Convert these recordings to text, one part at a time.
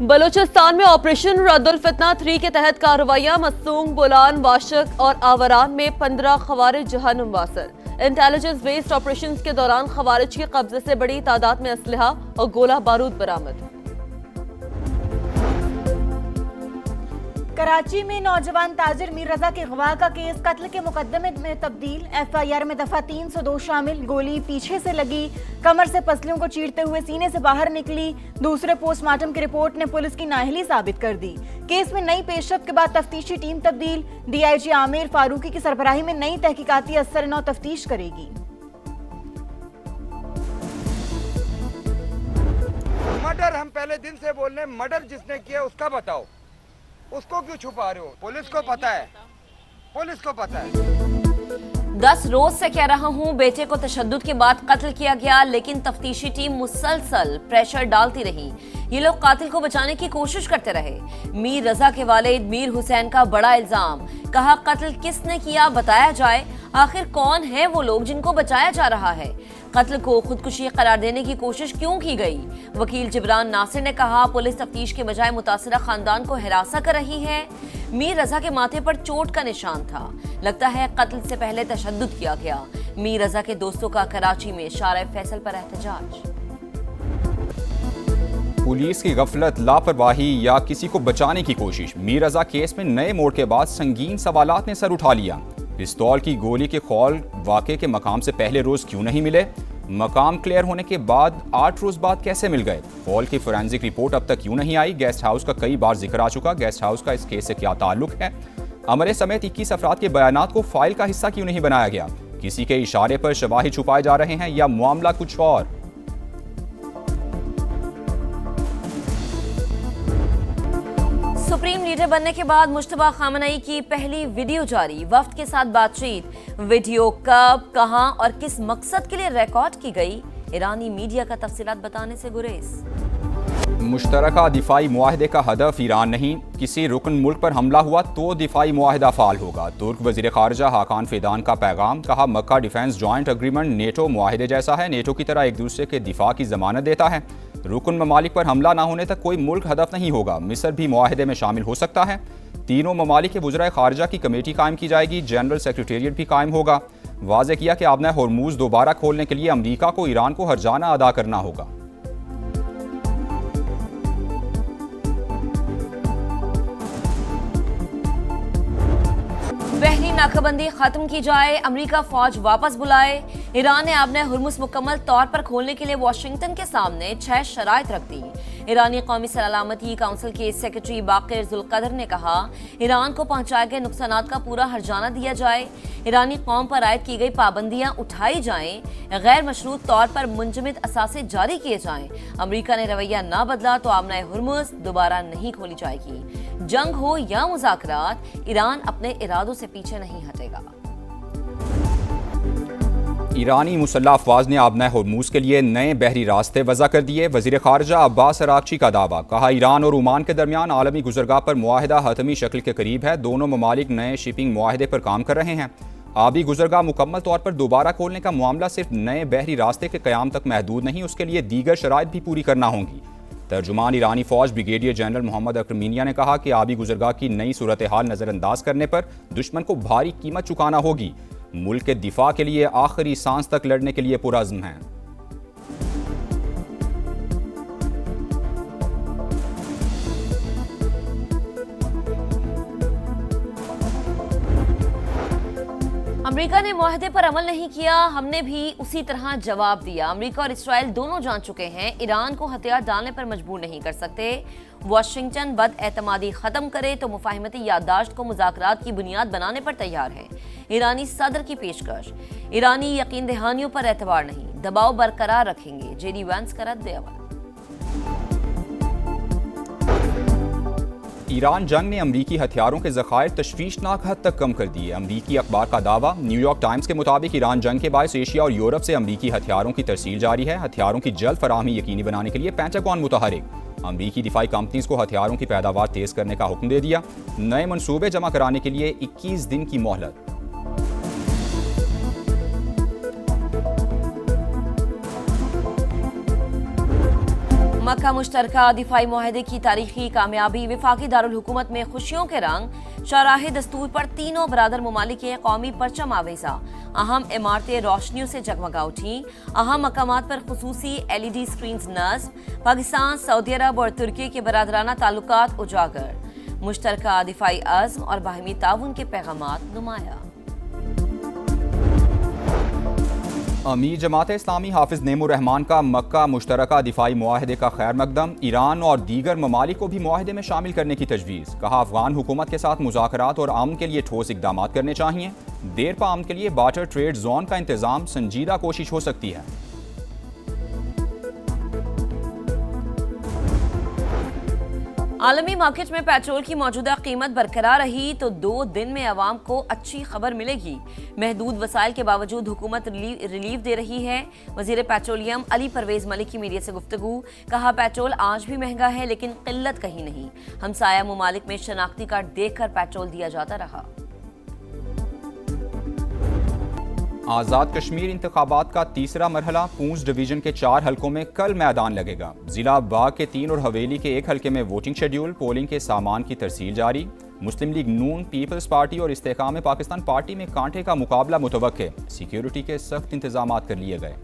बलूचिस्तान में ऑपरेशन रद्दुल फितना 3 के तहत कार्रवाइयां मसूंग, बोलान, वाशक और आवारान में 15 खवारिज जहन्नुम वासिल। इंटेलिजेंस बेस्ड ऑपरेशंस के दौरान खवारिज के कब्जे से बड़ी तादाद में असलहा और गोला बारूद बरामद। कराची में नौजवान ताजिर मीर रजा के अगवा का केस कत्ल के मुकदमे में तब्दील। FIR में दफा 302 शामिल। गोली पीछे से लगी, कमर से पसलियों को चीरते हुए सीने से बाहर निकली। दूसरे पोस्टमार्टम की रिपोर्ट ने पुलिस की नाअहली साबित कर दी। केस में नई पेशरफ्त के बाद तफ्तीशी टीम तब्दील। DIG आमिर फारूकी की सरबराही में नई तहकीकाती असर नौ तफ्तीश करेगी। मर्डर हम पहले दिन से बोल रहे हैं, मर्डर जिसने किया उसका बताओ, उसको क्यों छुपा रहे हो? पुलिस को पता है, पुलिस को पता है। 10 रोज से कह रहा हूं, बेटे को तशद्दुद के बाद कत्ल किया गया, लेकिन तफ्तीशी टीम मुसलसल प्रेशर डालती रही। ये लोग कातिल को बचाने की कोशिश करते रहे। मीर रजा के वालिद मीर हुसैन का बड़ा इल्जाम, कहा कत्ल किसने किया बताया जाए। आखिर कौन है वो लोग जिनको बचाया जा रहा है? कत्ल को खुदकुशी करार देने की कोशिश क्यों की गई? वकील जिब्रान नासिर ने कहा पुलिस तफ्तीश के बजाय मुतासिरा खानदान को हिरासा कर रही है। मीर रजा के माथे पर चोट का निशान था, लगता है कत्ल से पहले तशद्दुद किया गया। मीर रजा के दोस्तों का कराची में शारा फैसल पर एहतजाज। पुलिस की गफलत, लापरवाही या किसी को बचाने की कोशिश। मीर रजा केस में नए मोड़ के बाद संगीन सवालात ने सर उठा लिया। पिस्तौल की गोली के खौल वाक़े के मकाम से पहले रोज क्यों नहीं मिले? मकाम क्लियर होने के बाद 8 रोज बाद कैसे मिल गए? खौल की फोरेंसिक रिपोर्ट अब तक क्यों नहीं आई? गेस्ट हाउस का कई बार जिक्र आ चुका, गेस्ट हाउस का इस केस से क्या ताल्लुक है? अमरे समेत 21 अफराद के बयानात को फाइल का हिस्सा क्यों नहीं बनाया गया? किसी के इशारे पर शवाहिद छुपाए जा रहे हैं या मामला कुछ और? सुप्रीम लीडर बनने के बाद मुश्तबा खामनई की पहली वीडियो जारी। वफ्द के साथ बातचीत। वीडियो कब, कहां और किस मकसद के लिए रिकॉर्ड की गई? ईरानी मीडिया का तफसीलात बताने से गुरेज। मुश्तरका दिफाई मुआहदे का हदफ ईरान नहीं, किसी रुकन मुल्क पर हमला हुआ तो दिफाई मुआहदा फाल होगा। तुर्क वजीर खारजा हाकान फिदान का पैगाम, कहा मक्का डिफेंस जॉइंट एग्रीमेंट नेटो मुआहदे जैसा है, नेटो की तरह एक दूसरे के दिफा की जमानत देता है। रुकन ममालिक पर हमला ना होने तक कोई मुल्क हदफ नहीं होगा। मिस्र भी मुआहदे में शामिल हो सकता है। तीनों ममालिक के वज़राए खारजा की कमेटी कायम की जाएगी, जनरल सेक्रेटेरिएट भी कायम होगा। वाज़े किया कि आबना होर्मुज दोबारा खोलने के लिए अमरीका को ईरान को हर्जाना अदा करना होगा। बहरी नाकाबंदी खत्म की जाए, अमेरिका फौज वापस बुलाए। ईरान ने आबना हुर्मुज़ मुकम्मल तौर पर खोलने के लिए वाशिंगटन के सामने 6 शराइत रख दी। ईरानी कौमी सलामती काउंसिल के सेक्रेटरी बाकिर जुल्कदर ने कहा ईरान को पहुंचाए गए नुकसानात का पूरा हर्जाना दिया जाए, ईरानी कौम पर आयद की गई पाबंदियां उठाई जाएं, गैर मशरूत तौर पर मुंजमद असासे जारी किए जाएं। अमेरिका ने रवैया ना बदला तो आबना हुर्मुज़ दोबारा नहीं खोली जाएगी। जंग हो या मुज़ाकरात, ईरान अपने इरादों से पीछे नहीं हटेगा। ईरानी मुसल्लह अफवाज ने आबना होर्मुज़ के लिए नए बहरी रास्ते वज़ा कर दिए। वज़ीर ख़ारजा अब्बास अरागची का दावा, कहा ईरान और ओमान के दरमियान आलमी गुज़रगाह पर मुआहदा हतमी शक्ल के करीब है। दोनों ममालिक नए शिपिंग मुआहदे पर काम कर रहे हैं। आबी गुज़रगाह मुकम्मल तौर पर दोबारा खोलने का मामला सिर्फ नए बहरी रास्ते के क़याम तक महदूद नहीं, उसके लिए दीगर शराइत भी पूरी करना होंगी। तर्जुमान ईरानी फ़ौज ब्रिगेडियर जनरल मोहम्मद अकरमीनिया ने कहा कि आबी गुज़रगाह की नई सूरत हाल नज़रअंदाज करने पर दुश्मन को भारी कीमत चुकाना होगी। मुल्क के दिफा के लिए आखिरी सांस तक लड़ने के लिए पुरअज़्म हैं। अमेरिका ने मुआहदे पर अमल नहीं किया, हमने भी उसी तरह जवाब दिया। अमेरिका और इसराइल दोनों जान चुके हैं ईरान को हथियार डालने पर मजबूर नहीं कर सकते। वाशिंगटन बदएतमादी खत्म करे तो मुफाहिमती याददाश्त को मुज़ाकरात की बुनियाद बनाने पर तैयार है। ईरानी सदर की पेशकश, ईरानी यकीन दहानियों पर एतबार नहीं, दबाव बरकरार रखेंगे। JD वैंस का रद्द-ए-अमल। ईरान जंग ने अमरीकी हथियारों के ज़खायर तशवीशनाक हद तक कम कर दिए। अमरीकी अखबार का दावा, न्यूयॉर्क टाइम्स के मुताबिक ईरान जंग के बायस एशिया और यूरोप से अमरीकी हथियारों की तरसील जारी है। हथियारों की जल्द फराहमी यकीनी बनाने के लिए पेंटागन मुतहरिक, अमरीकी दिफाई कंपनीज को हथियारों की पैदावार तेज करने का हुक्म दे दिया। नए मनसूबे जमा कराने के लिए 21 दिन की मोहलत। मक्का मुश्तरका दिफाई मुआहदे की तारीखी कामयाबी, विफाकी दारुल हुकूमत में खुशियों के रंग, शाहराह दस्तूर पर तीनों बरादर ममालिक के कौमी परचम आवेजा, अहम इमारतें रोशनियों से जगमगा उठी, अहम मकामात पर खुसूसी LED स्क्रीन नस्ब, पाकिस्तान, सऊदी अरब और तुर्की के बरादराना ताल्लुकात उजागर, मुश्तरका दिफाई अज़्म और बाहमी ताउन के पैगामात नुमाया। अमीर जमात इस्लामी हाफिज नेमुर रहमान का मक्का मुश्तरका दिफाई मुआहदे का खैर मकदम, ईरान और दीगर ममालिक को भी मुआहदे में शामिल करने की तजवीज़। कहा अफगान हुकूमत के साथ मुज़ाकरात और अमन के लिए ठोस इक़दाम करने चाहिए। देर पा अमन के लिए बार्टर ट्रेड जोन का इंतज़ाम संजीदा कोशिश हो सकती है। आलमी मार्केट में पेट्रोल की मौजूदा कीमत बरकरार रही तो 2 दिन में आवाम को अच्छी खबर मिलेगी। महदूद वसाइल के बावजूद हुकूमत रिलीफ दे रही है। वजीर पेट्रोलियम अली परवेज मलिक की मीडिया से गुफ्तगू, कहा पेट्रोल आज भी महंगा है लेकिन किल्लत कहीं नहीं। हमसाया ममालिक में शनाख्ती कार्ड देखकर पेट्रोल दिया जाता रहा। आज़ाद कश्मीर इंतखाबात का तीसरा मरहला पूंछ डिवीजन के 4 हलकों में कल मैदान लगेगा। जिला बाग के 3 और हवेली के 1 हलके में वोटिंग शेड्यूल, पोलिंग के सामान की तरसील जारी। मुस्लिम लीग नून, पीपल्स पार्टी और इस्तेकाम पाकिस्तान पार्टी में कांटे का मुकाबला मुतवक्के। सिक्योरिटी के सख्त इंतजाम कर लिए गए।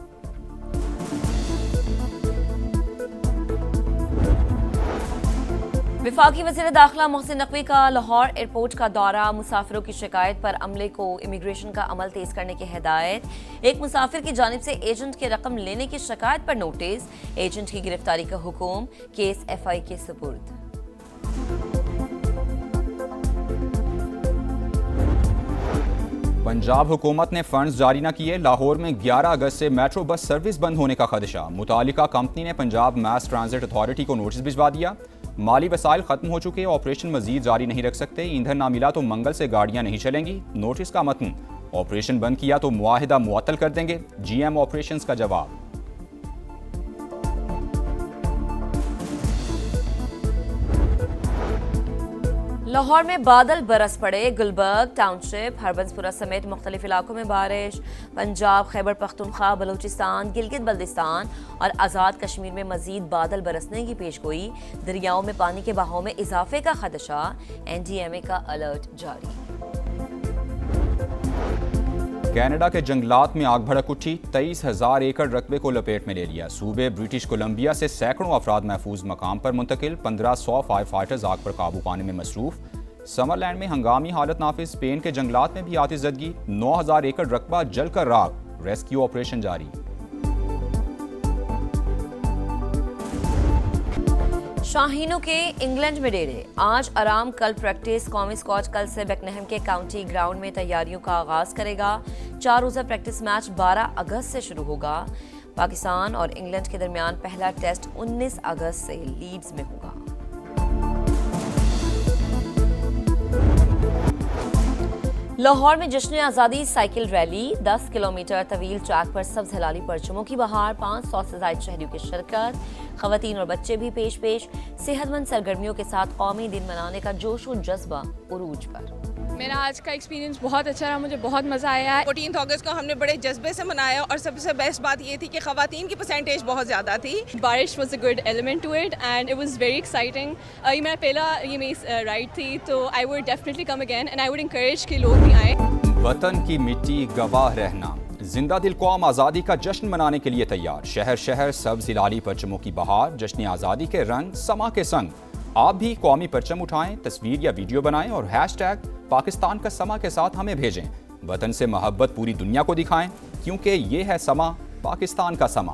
विफाकी वज़ीर दाखिला मोहसिन नकवी का लाहौर एयरपोर्ट का दौरा, मुसाफिरों की शिकायत पर अमले को इमिग्रेशन का अमल तेज करने की हिदायत। एक मुसाफिर की जानिब से एजेंट के रकम लेने की शिकायत पर नोटिस, एजेंट की गिरफ्तारी का हुक्म, केस FI के सुपुर्द। पंजाब हुकूमत ने फंड्स जारी न किए, लाहौर में 11 अगस्त से मेट्रो बस सर्विस बंद होने का खदशा। मुतालिका कंपनी ने पंजाब मैस ट्रांजिट अथॉरिटी को नोटिस भिजवा दिया। माली वसाइल खत्म हो चुके, ऑपरेशन मजीद जारी नहीं रख सकते। ईंधन ना मिला तो मंगल से गाड़ियां नहीं चलेंगी। नोटिस का मतन, ऑपरेशन बंद किया तो मुआहिदा मुअत्तल कर देंगे। GM ऑपरेशंस का जवाब। लाहौर में बादल बरस पड़े, गुलबर्ग टाउनशिप, हरबंसपुरा समेत मुख्तलिफ इलाकों में बारिश। पंजाब, खैबर पख्तूनख्वा, बलूचिस्तान, गिलगित बल्तिस्तान और आज़ाद कश्मीर में मजीद बादल बरसने की पेशगोई। दरियाओं में पानी के बहाव में इजाफे का खदशा, NDMA का अलर्ट जारी। कनाडा के जंगलात में आग भड़क उठी, 23,000 एकड़ रकबे को लपेट में ले लिया। सूबे ब्रिटिश कोलंबिया से सैकड़ों अफराद महफूज मकाम पर मुंतकिल, 1500 फायर फाइटर्स आग पर काबू पाने में मसरूफ। समरलैंड में हंगामी हालत नाफिज, स्पेन के जंगलात में भी आतिशज़दगी, 9,000 एकड़ रकबा जलकर राख, रेस्क्यू ऑपरेशन जारी। शाहीनों के इंग्लैंड में डेरे, आज आराम कल प्रैक्टिस। कौमी स्क्वाड कल से बेकनहम के काउंटी ग्राउंड में तैयारियों का आगाज करेगा। 4 रोज़ा प्रैक्टिस मैच 12 अगस्त से शुरू होगा। पाकिस्तान और इंग्लैंड के दरमियान पहला टेस्ट 19 अगस्त से लीड्स में होगा। लाहौर में जश्न आज़ादी साइकिल रैली, 10 किलोमीटर तवील ट्रैक पर सब्ज हलाली परचमों की बहार, 500 से ज़ायद शहरियों की शिरकत। खवातीन और बच्चे भी पेश सेहतमंद सरगर्मियों के साथ कौमी दिन मनाने का जोश और जज्बा उरूज पर। मेरा आज का एक्सपीरियंस बहुत अच्छा रहा, मुझे बहुत मज़ा आया है। 14 अगस्त को हमने बड़े जज्बे से मनाया और सबसे बेस्ट बात ये थी कि ख़वातीन की परसेंटेज बहुत ज़्यादा थी। Barish was a good element to it and it was very exciting. ये मेरा पहला मेरी राइड थी, तो I would definitely come again and I would encourage कि लोग भी आए। वतन की मिट्टी गवाह रहना, जिंदा दिल कौम आज़ादी का जश्न मनाने के लिए तैयार। शहर शहर सब्ज हिलाली परचमों की बहार, जश्न आज़ादी के रंग समा के संग। आप भी कौमी परचम उठाएं, तस्वीर या वीडियो बनाएं और हैशटैग पाकिस्तान का समा के साथ हमें भेजें। वतन से मोहब्बत पूरी दुनिया को दिखाएं, क्योंकि ये है समा, पाकिस्तान का समा।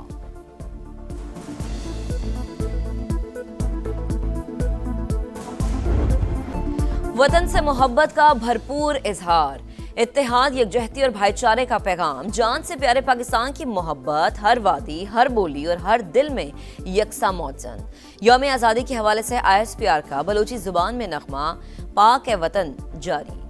वतन से मोहब्बत का भरपूर इजहार, इत्तेहाद, यकजहती और भाईचारे का पैगाम। जान से प्यारे पाकिस्तान की मोहब्बत हर वादी, हर बोली और हर दिल में यकसा मौजन। यौम आज़ादी के हवाले से ISPR का बलूची जुबान में नगमा, पाक ए वतन जारी।